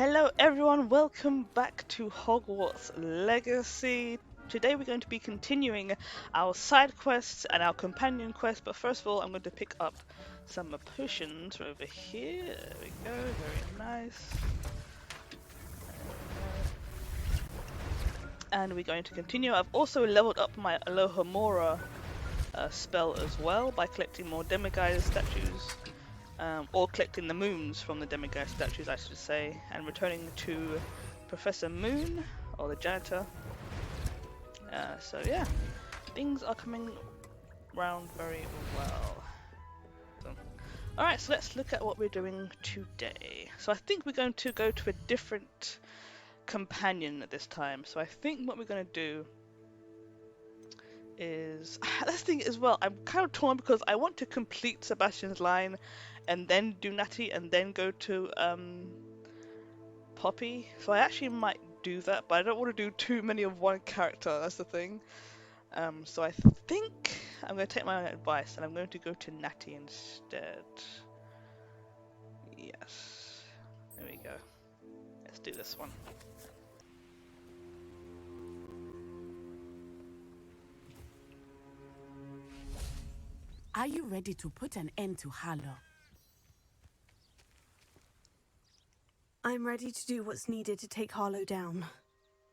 Hello everyone, welcome back to Hogwarts Legacy. Today we're going to be continuing our side quests and our companion quest, but first of all I'm going to pick up some potions over here. There we go, very nice. And we're going to continue. I've also leveled up my Alohomora spell as well by collecting more demiguise statues. Or collecting the moons from the demiguise statues, I should say, and returning to Professor Moon, or the janitor. So yeah, things are coming round very well. Alright, so let's look at what we're doing today. So I think we're going to go to a different companion at this time. So I think what we're going to do is... That's the thing as well, I'm kind of torn because I want to complete Sebastian's line and then do Natty and then go to Poppy. So I actually might do that, but I don't want to do too many of one character, that's the thing. So I think I'm going to take my own advice and I'm going to go to Natty instead. Yes. There we go. Let's do this one. Are you ready to put an end to Harlow? I'm ready to do what's needed to take Harlow down.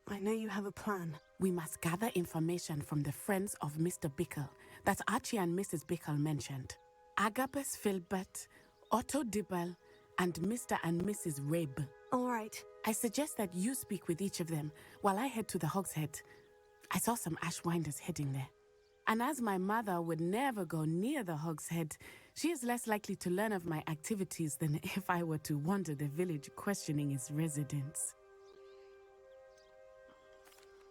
I know you have a plan. We must gather information from the friends of Mr. Bickle that Archie and Mrs. Bickle mentioned. Agabus Filbert, Otto Dibble, and Mr. and Mrs. Rabe. All right. I suggest that you speak with each of them while I head to the Hogshead. I saw some Ashwinders heading there. And as my mother would never go near the Hogshead, she is less likely to learn of my activities than if I were to wander the village questioning its residents.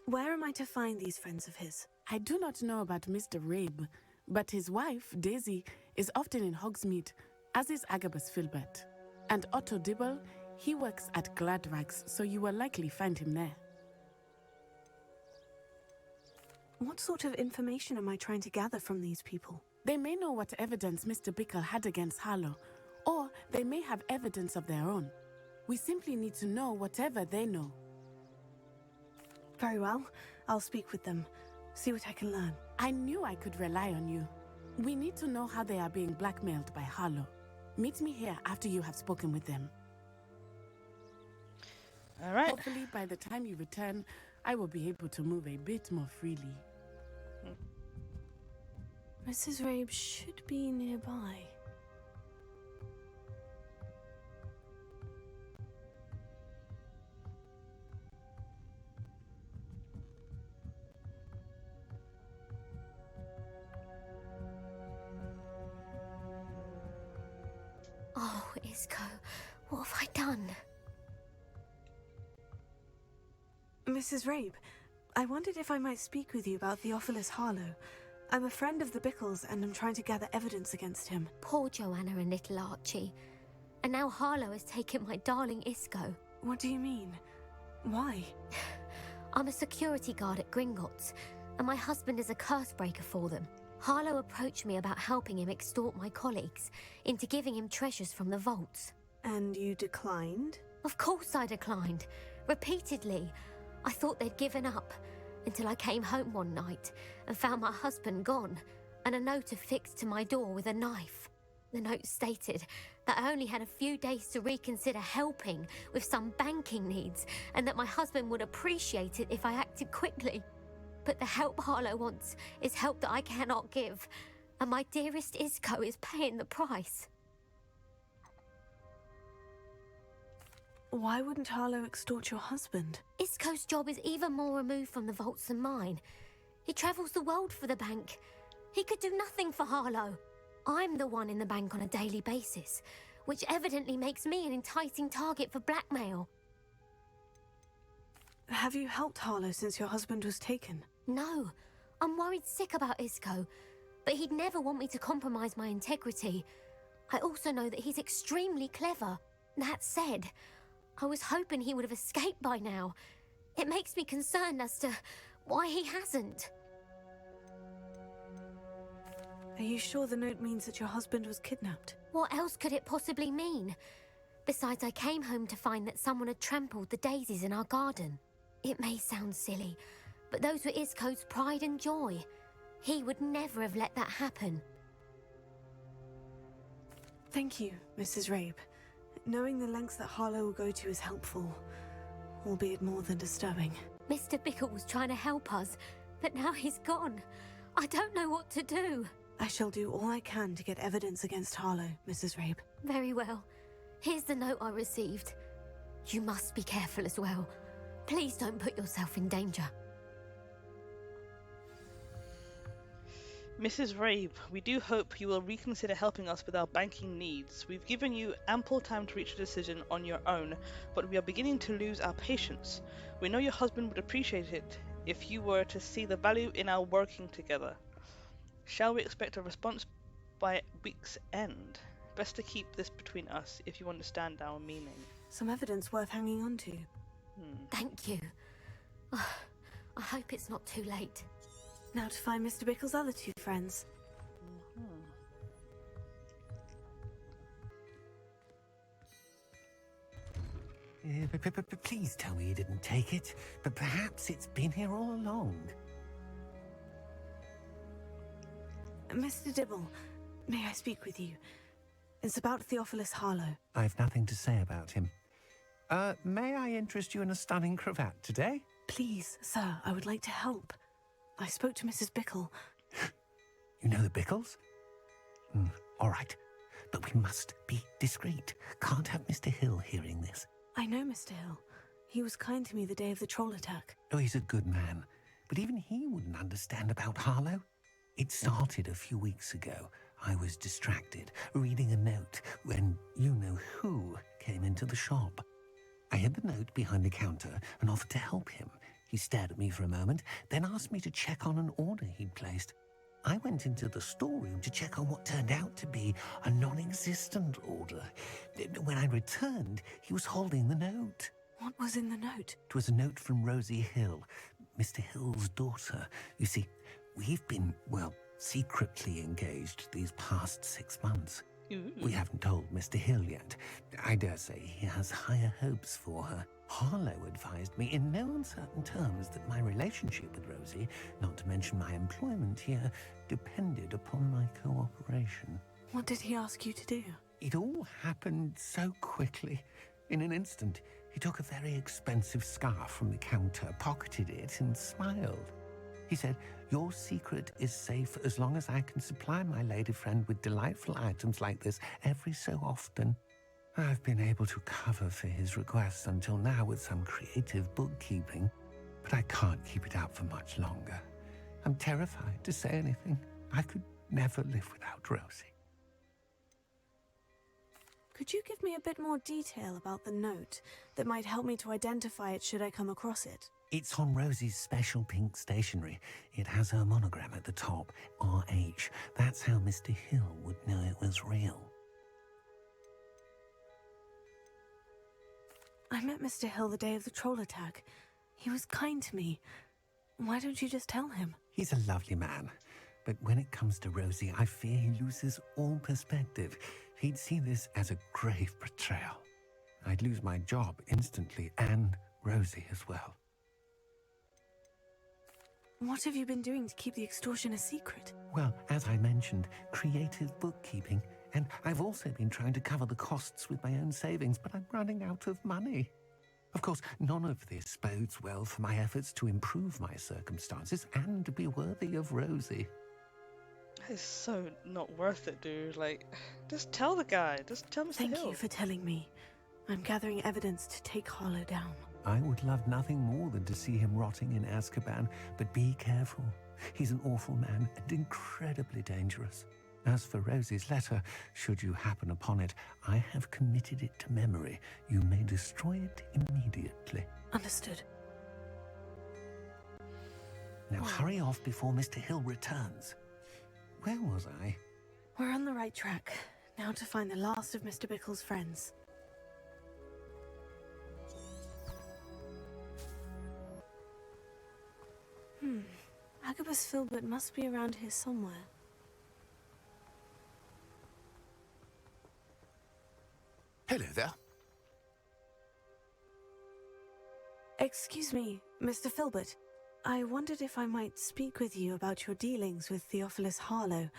Where am I to find these friends of his? I do not know about Mr. Rabe, but his wife, Daisy, is often in Hogsmeade, as is Agabus Filbert. And Otto Dibble, he works at Gladrags, so you will likely find him there. What sort of information am I trying to gather from these people? They may know what evidence Mr. Bickle had against Harlow, or they may have evidence of their own. We simply need to know whatever they know. Very well. I'll speak with them. See what I can learn. I knew I could rely on you. We need to know how they are being blackmailed by Harlow. Meet me here after you have spoken with them. All right. Hopefully, by the time you return, I will be able to move a bit more freely. Mrs. Rabe should be nearby. Oh, Isco, what have I done? Mrs. Rabe, I wondered if I might speak with you about Theophilus Harlow. I'm a friend of the Bickles and I'm trying to gather evidence against him. Poor Joanna and little Archie. And now Harlow has taken my darling Isco. What do you mean? Why? I'm a security guard at Gringotts, and my husband is a curse breaker for them. Harlow approached me about helping him extort my colleagues into giving him treasures from the vaults. And you declined? Of course I declined. Repeatedly. I thought they'd given up, until I came home one night and found my husband gone, and a note affixed to my door with a knife. The note stated that I only had a few days to reconsider helping with some banking needs, and that my husband would appreciate it if I acted quickly. But the help Harlow wants is help that I cannot give, and my dearest Isco is paying the price. Why wouldn't Harlow extort your husband? Isco's job is even more removed from the vaults than mine. He travels the world for the bank. He could do nothing for Harlow. I'm the one in the bank on a daily basis, which evidently makes me an enticing target for blackmail. Have you helped Harlow since your husband was taken? No, I'm worried sick about Isco, but he'd never want me to compromise my integrity. I also know that he's extremely clever. That said, I was hoping he would have escaped by now. It makes me concerned as to why he hasn't. Are you sure the note means that your husband was kidnapped? What else could it possibly mean? Besides, I came home to find that someone had trampled the daisies in our garden. It may sound silly, but those were Isco's pride and joy. He would never have let that happen. Thank you, Mrs. Rabe. Knowing the lengths that Harlow will go to is helpful, albeit more than disturbing. Mr. Bickle was trying to help us, but now he's gone. I don't know what to do. I shall do all I can to get evidence against Harlow, Mrs. Rabe. Very well. Here's the note I received. You must be careful as well. Please don't put yourself in danger. Mrs. Rabe, we do hope you will reconsider helping us with our banking needs. We've given you ample time to reach a decision on your own, but we are beginning to lose our patience. We know your husband would appreciate it if you were to see the value in our working together. Shall we expect a response by week's end? Best to keep this between us, if you understand our meaning. Some evidence worth hanging on to. Thank you. I hope it's not too late. Now to find Mr. Bickle's other two friends. Please tell me you didn't take it, but perhaps it's been here all along. Mr. Dibble, may I speak with you? It's about Theophilus Harlow. I've nothing to say about him. May I interest you in a stunning cravat today? Please, sir, I would like to help. I spoke to Mrs. Bickle. You know the Bickles? All right, but we must be discreet. Can't have Mr. Hill hearing this. I know Mr. Hill. He was kind to me the day of the troll attack. Oh, he's a good man, but even he wouldn't understand about Harlow. It started a few weeks ago. I was distracted, reading a note, when you-know-who came into the shop. I hid the note behind the counter and offered to help him. He stared at me for a moment, then asked me to check on an order he'd placed. I went into the storeroom to check on what turned out to be a non-existent order. When I returned, he was holding the note. What was in the note? It was a note from Rosie Hill, Mr. Hill's daughter. You see, we've been, secretly engaged these past 6 months. We haven't told Mr. Hill yet. I dare say he has higher hopes for her. Harlow advised me in no uncertain terms that my relationship with Rosie, not to mention my employment here, depended upon my cooperation. What did he ask you to do? It all happened so quickly. In an instant, he took a very expensive scarf from the counter, pocketed it, and smiled. He said, "Your secret is safe as long as I can supply my lady friend with delightful items like this every so often." I've been able to cover for his requests until now with some creative bookkeeping, but I can't keep it up for much longer. I'm terrified to say anything. I could never live without Rosie. Could you give me a bit more detail about the note that might help me to identify it should I come across it? It's on Rosie's special pink stationery. It has her monogram at the top, RH. That's how Mr. Hill would know it was real. I met Mr. Hill the day of the troll attack. He was kind to me. Why don't you just tell him? He's a lovely man, but when it comes to Rosie, I fear he loses all perspective. He'd see this as a grave betrayal. I'd lose my job instantly, and Rosie as well. What have you been doing to keep the extortion a secret? Well, as I mentioned, creative bookkeeping. And I've also been trying to cover the costs with my own savings, but I'm running out of money. Of course, none of this bodes well for my efforts to improve my circumstances and to be worthy of Rosie. It's so not worth it, dude. Like, just tell the guy. Just tell Mr. Thank Hill. you for telling me. I'm gathering evidence to take Harlow down. I would love nothing more than to see him rotting in Azkaban, but be careful. He's an awful man and incredibly dangerous. As for Rosie's letter, should you happen upon it, I have committed it to memory. You may destroy it immediately. Understood. Now hurry off before Mr. Hill returns. Where was I? We're on the right track. Now to find the last of Mr. Bickle's friends. Agabus Filbert must be around here somewhere. Hello there. Excuse me, Mr. Filbert. I wondered if I might speak with you about your dealings with Theophilus Harlow.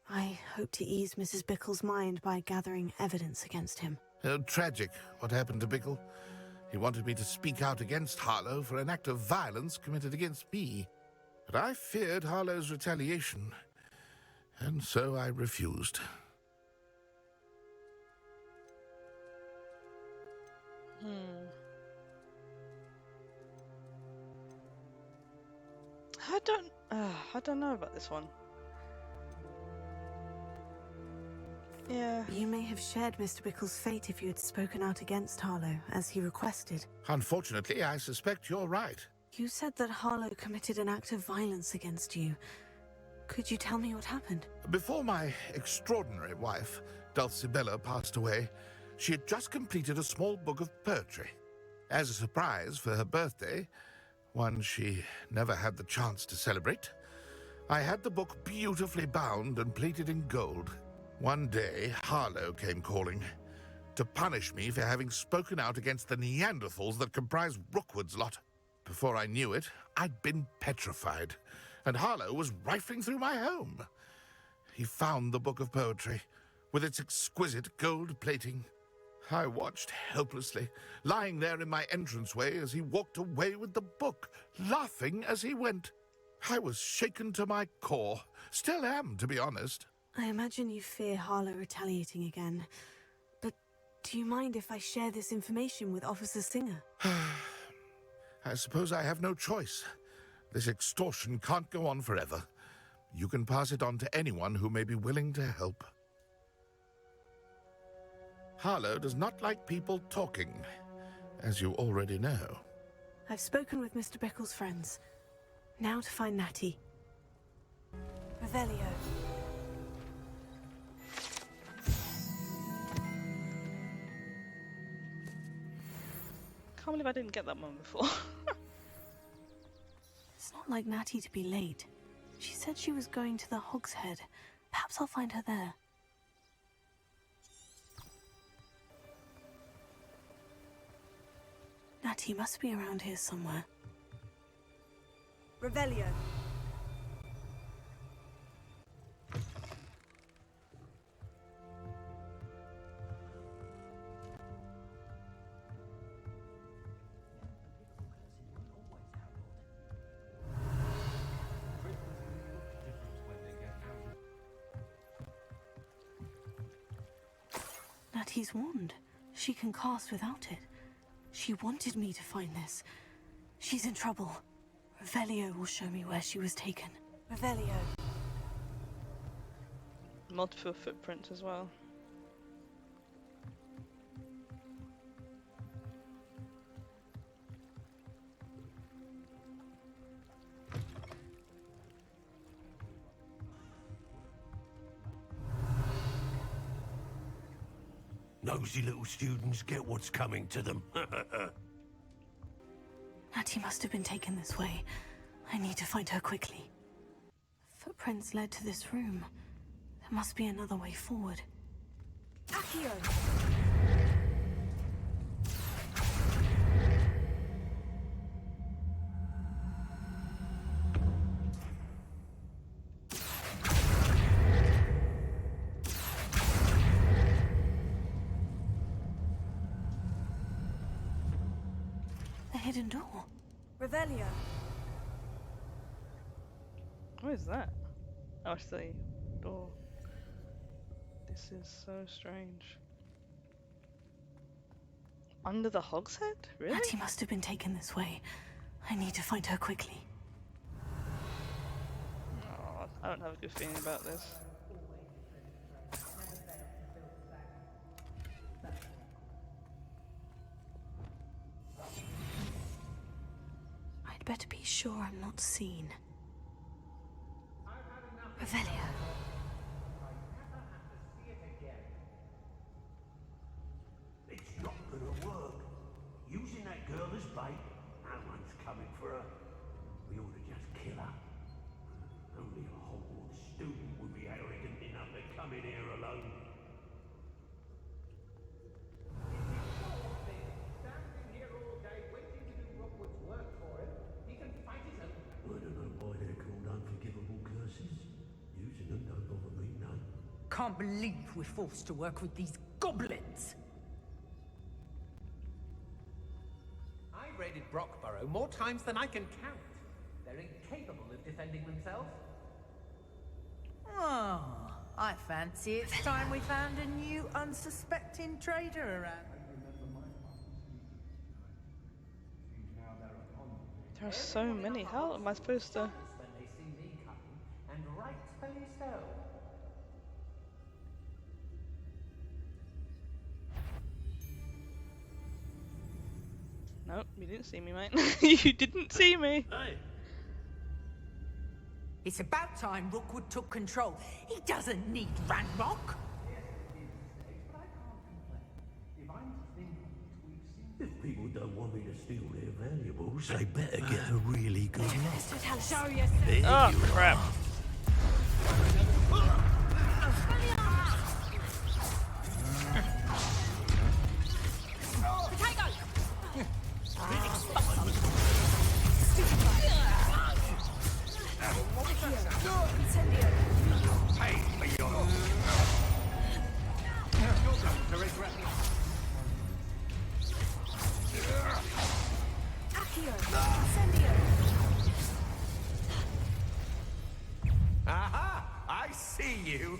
I hope to ease Mrs. Bickle's mind by gathering evidence against him. Tragic, what happened to Bickle. He wanted me to speak out against Harlow for an act of violence committed against me. But I feared Harlow's retaliation, and so I refused. I don't know about this one. Yeah. You may have shared Mr. Bickle's fate if you had spoken out against Harlow, as he requested. Unfortunately, I suspect you're right. You said that Harlow committed an act of violence against you. Could you tell me what happened? Before my extraordinary wife, Dulcibella, passed away, she had just completed a small book of poetry. As a surprise for her birthday, one she never had the chance to celebrate, I had the book beautifully bound and plated in gold. One day, Harlow came calling to punish me for having spoken out against the Neanderthals that comprise Rookwood's lot. Before I knew it, I'd been petrified, and Harlow was rifling through my home. He found the book of poetry, with its exquisite gold plating. I watched helplessly, lying there in my entranceway as he walked away with the book, laughing as he went. I was shaken to my core. Still am, to be honest. I imagine you fear Harlow retaliating again. But do you mind if I share this information with Officer Singer? I suppose I have no choice. This extortion can't go on forever. You can pass it on to anyone who may be willing to help. Harlow does not like people talking, as you already know. I've spoken with Mr. Bickle's friends. Now to find Natty. Revelio. Can't believe I didn't get that one before. It's not like Natty to be late. She said she was going to the Hog's Head. Perhaps I'll find her there. Natty must be around here somewhere. Revelio. Natty's wand. She can cast without it. She wanted me to find this. She's in trouble. Revelio will show me where she was taken. Revelio. Multiple footprints as well. Nosy little students get what's coming to them. Natty must have been taken this way. I need to find her quickly. Footprints led to this room. There must be another way forward. Accio! The hidden door. Revelio. What is that? Oh, it's the door. This is so strange. Under the Hog's Head? Really? Natty must have been taken this way. I need to find her quickly. Oh, I don't have a good feeling about this. I'd better be sure I'm not seen. Revelio. It's not gonna work. Using that girl as bait, no one's coming for her. We ought to just kill her. Only a Hogwarts student would be arrogant enough to come in here alone. Can't believe we're forced to work with these goblins. I raided Brockborough more times than I can count. They're incapable of defending themselves. Oh, I fancy it's time we found a new unsuspecting traitor around. There are so many. How am I supposed to? When they see me coming, and rightfully so. Nope, you didn't see me, mate. You didn't see me. Hey, It's about time Rookwood took control. He doesn't need Ranrock. if people don't want me to steal their valuables, they better get a really good look. Show yourself. Oh crap! Aha! I see you.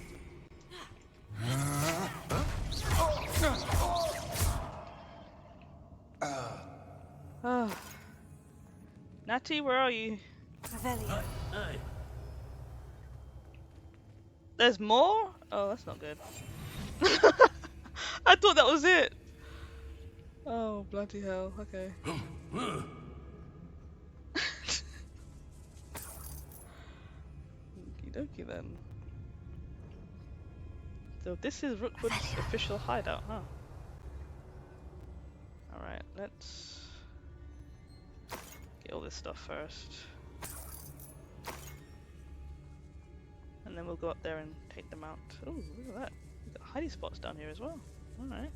Oh. Natty, where are you? Revelio. Hey, There's more? Oh, that's not good. I thought that was it. Oh, bloody hell. Okay. Okie dokie then. So this is Rookwood's official hideout, huh? Alright, let's get all this stuff first. And then we'll go up there and take them out. Oh, look at that. We've got hiding spots down here as well. Alright.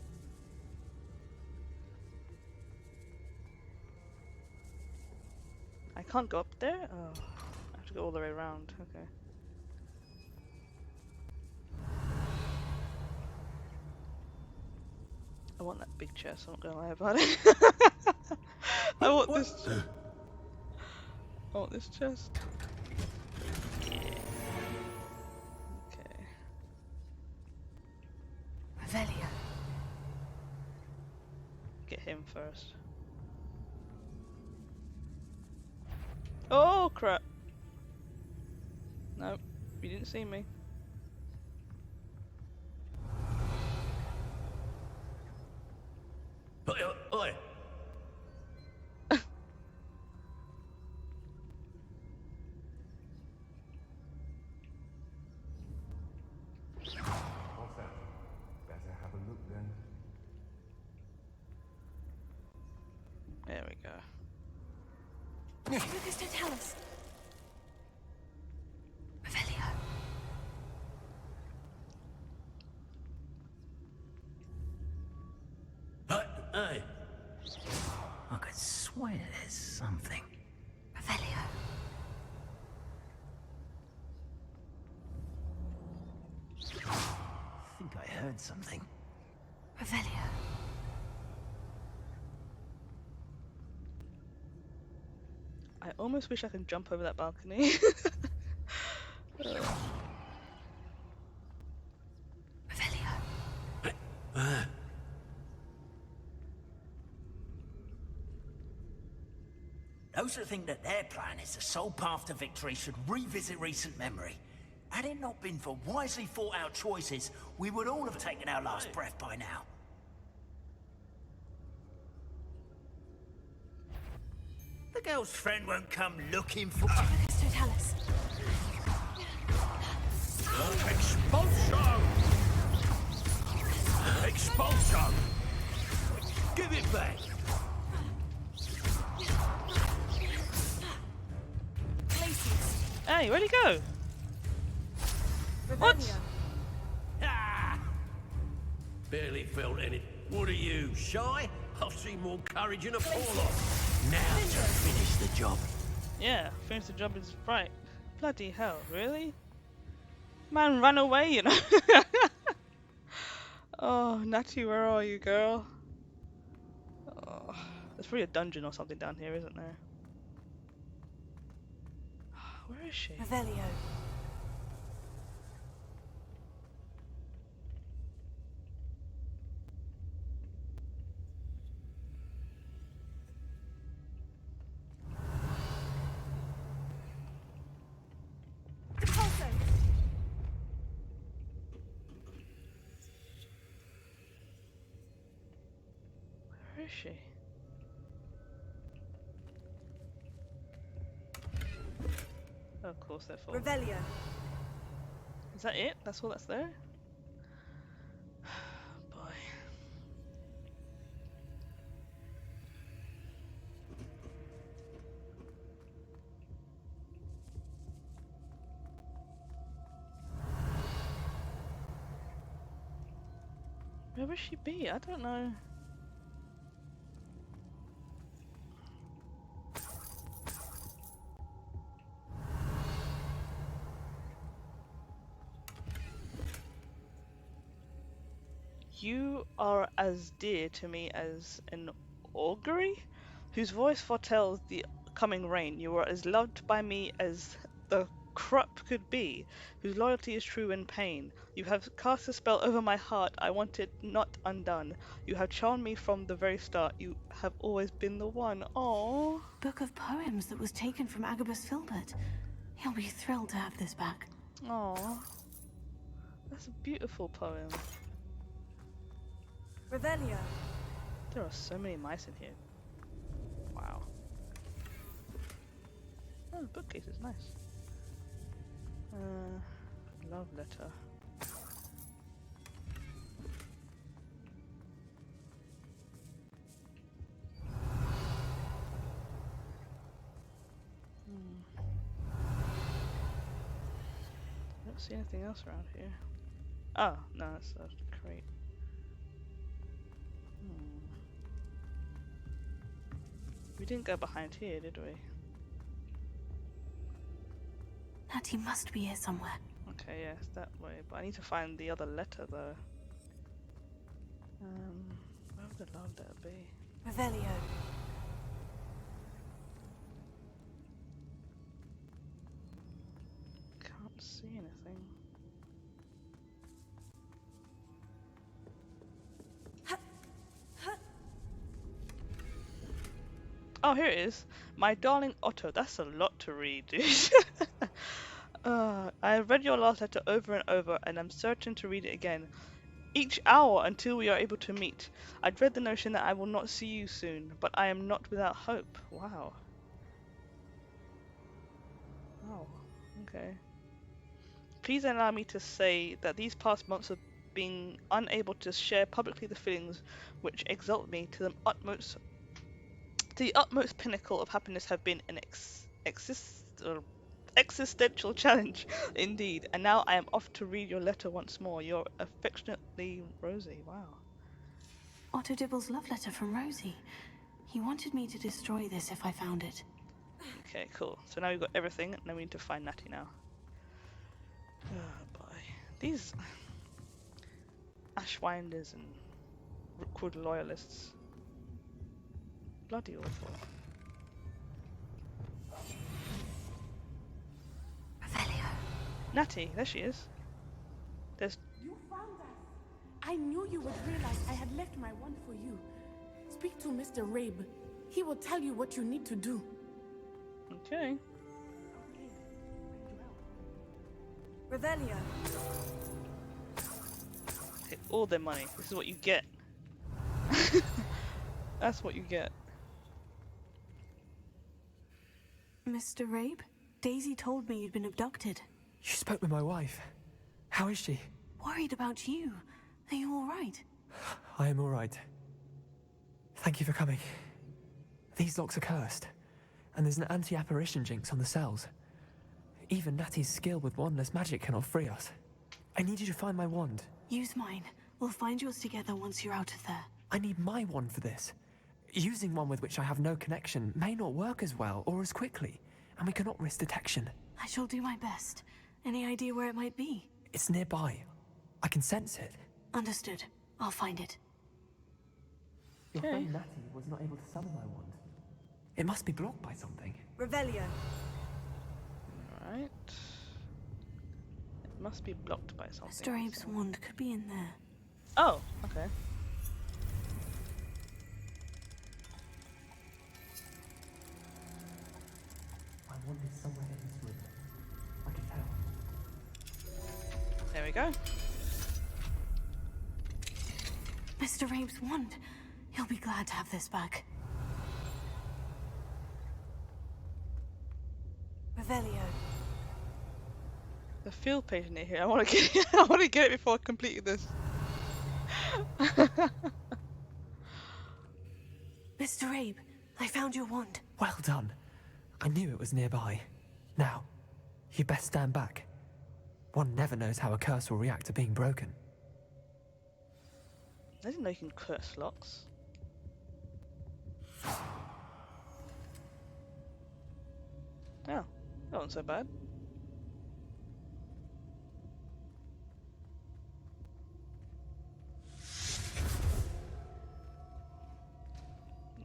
I can't go up there? Oh, I have to go all the way around. Okay. I want that big chest, I'm not gonna lie about it. I want this. I want this chest. Yeah. Okay. Revelio. Get him first. Oh crap! Nope, you didn't see me. oi. What's that? Better have a look then. There we go. Lucas, don't tell us. Revelio. Hey. I could swear there's something. Revelio. I think I heard something. Revelio. I almost wish I could jump over that balcony. Revelio. Those who think that their plan is the sole path to victory should revisit recent memory. Had it not been for wisely thought out choices, we would all have taken our last breath by now. The girl's friend won't come looking for... Lucas, don't tell us. Expulsion! Expulsion! Give it back! Hey, where'd he go? What? Ah! Barely felt any. What are you, shy? I've seen more courage in a fall-off. Now to finish the job. Yeah, finish the job is right. Bloody hell, really? Man ran away, you know. Oh, Natty, where are you, girl? Oh, there's probably a dungeon or something down here, isn't there? Where is she? Revelio. Where is she? Oh, of course they're full. Revelio. Is that it? That's all that's there? Boy. Where would she be? I don't know. You are as dear to me as an augury, whose voice foretells the coming rain. You are as loved by me as the crop could be, whose loyalty is true in pain. You have cast a spell over my heart, I want it not undone. You have charmed me from the very start, you have always been the one. Aww. Book of poems that was taken from Agabus Filbert. He'll be thrilled to have this back. Aww. That's a beautiful poem. Revelio. There are so many mice in here. Wow. Oh, the bookcase is nice. Love letter. I don't see anything else around here. Oh, no, it's a crate. We didn't go behind here, did we? Natty must be here somewhere. Okay, yes, that way. But I need to find the other letter, though. Where would the love letter be? Revelio. Can't see anything. Oh, here it is. My darling Otto. That's a lot to read, dude. I have read your last letter over and over, and I'm certain to read it again. Each hour until we are able to meet. I dread the notion that I will not see you soon, but I am not without hope. Wow. Oh, okay. Please allow me to say that these past months of being unable to share publicly the feelings which exalt me to the utmost pinnacle of happiness have been an existential challenge indeed, and now I am off to read your letter once more. Your affectionately, Rosie. Wow. Otto Dibble's love letter from Rosie. He wanted me to destroy this if I found it. Okay, cool. So now we've got everything, and then we need to find Natty now. Oh boy. These Ashwinders and Rookwood loyalists. Bloody awful. Revelio. Natty, there she is. There's... You found us. I knew you would realize I had left my wand for you. Speak to Mr. Rabe. He will tell you what you need to do. Okay. Revelio. Take all their money. This is what you get. That's what you get. Mr. Rabe? Daisy told me you'd been abducted. You spoke with my wife. How is she? Worried about you. Are you all right? I am all right. Thank you for coming. These locks are cursed, and there's an anti-apparition jinx on the cells. Even Natty's skill with wandless magic cannot free us. I need you to find my wand. Use mine. We'll find yours together once you're out of there. I need my wand for this. Using one with which I have no connection may not work as well or as quickly, and we cannot risk detection. I shall do my best. Any idea where it might be? It's nearby. I can sense it. Understood. I'll find it. Your friend Natty was not able to summon my wand. It must be blocked by something. Revelio. Right. It must be blocked by something. Mr. Abe's wand could be in there. Oh, okay. My wand is somewhere in this room. I can tell. There we go. Mr. Abe's wand. He'll be glad to have this back. Revelio. The field page in here. I want to get. I want to get it before I complete this. Mr. Abe, I found your wand. Well done. I knew it was nearby. Now, you best stand back. One never knows how a curse will react to being broken. I didn't know you can curse locks. Oh, that wasn't so bad.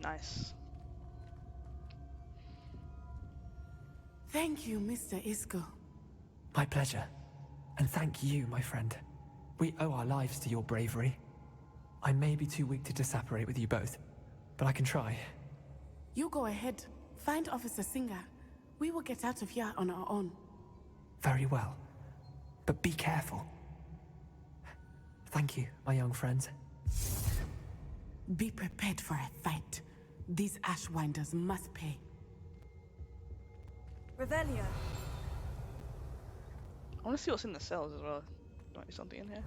Nice. Thank you, Mr. Isco. My pleasure. And thank you, my friend. We owe our lives to your bravery. I may be too weak to disapparate with you both, but I can try. You go ahead. Find Officer Singer. We will get out of here on our own. Very well. But be careful. Thank you, my young friends. Be prepared for a fight. These Ashwinders must pay. Revelio. I want to see what's in the cells as well. Might be something in here.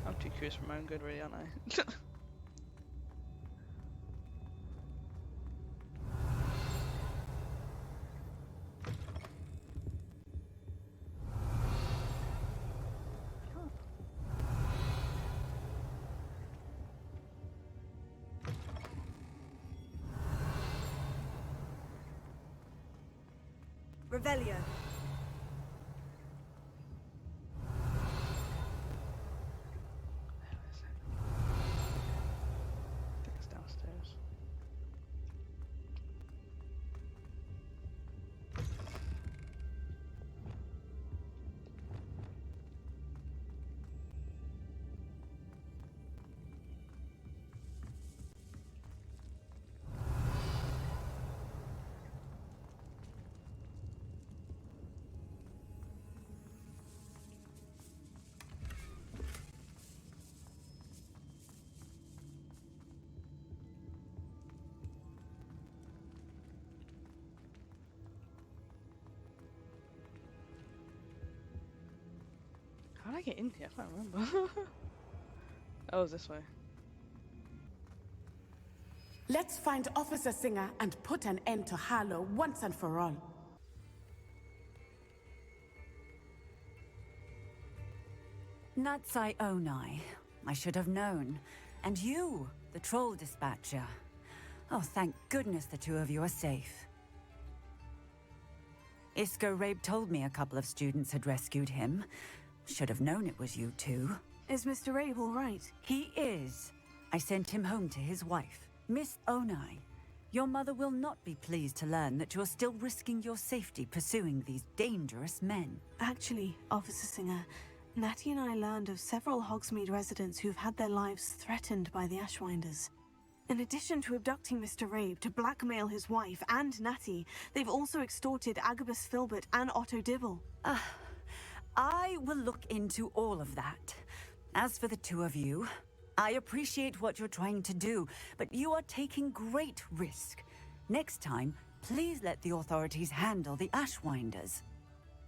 I'm too curious for my own good, really, aren't I? Revelio. It's downstairs. How did I get in here? I can't remember. Oh, it was this way. Let's find Officer Singer and put an end to Harlow once and for all. Natsai Onai. I should have known. And you, the troll dispatcher. Oh, thank goodness the two of you are safe. Isco Rabe told me a couple of students had rescued him. Should have known it was you two. Is Mr. Rabe all right? He is. I sent him home to his wife. Miss Onai, your mother will not be pleased to learn that you're still risking your safety pursuing these dangerous men. Actually, Officer Singer, Natty and I learned of several Hogsmeade residents who've had their lives threatened by the Ashwinders. In addition to abducting Mr. Rabe to blackmail his wife and Natty, they've also extorted Agabus Filbert and Otto Dibble. I will look into all of that. As for the two of you, I appreciate what you're trying to do, but you are taking great risk. Next time, please let the authorities handle the Ashwinders.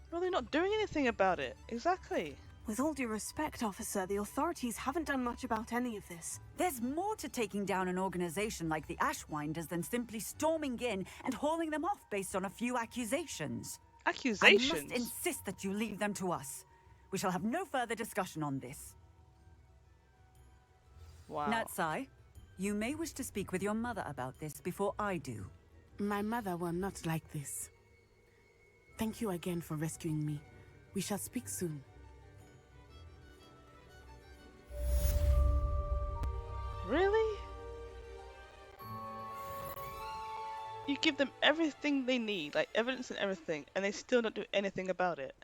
Well, they're not doing anything about it. Exactly. With all due respect, officer, the authorities haven't done much about any of this. There's more to taking down an organization like the Ashwinders than simply storming in and hauling them off based on a few accusations. Accusations? I must insist that you leave them to us. We shall have no further discussion on this. Wow. Natsai, you may wish to speak with your mother about this before I do. My mother will not like this. Thank you again for rescuing me. We shall speak soon. Really? You give them everything they need, like evidence and everything, and they still don't do anything about it.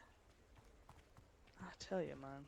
I tell you, man.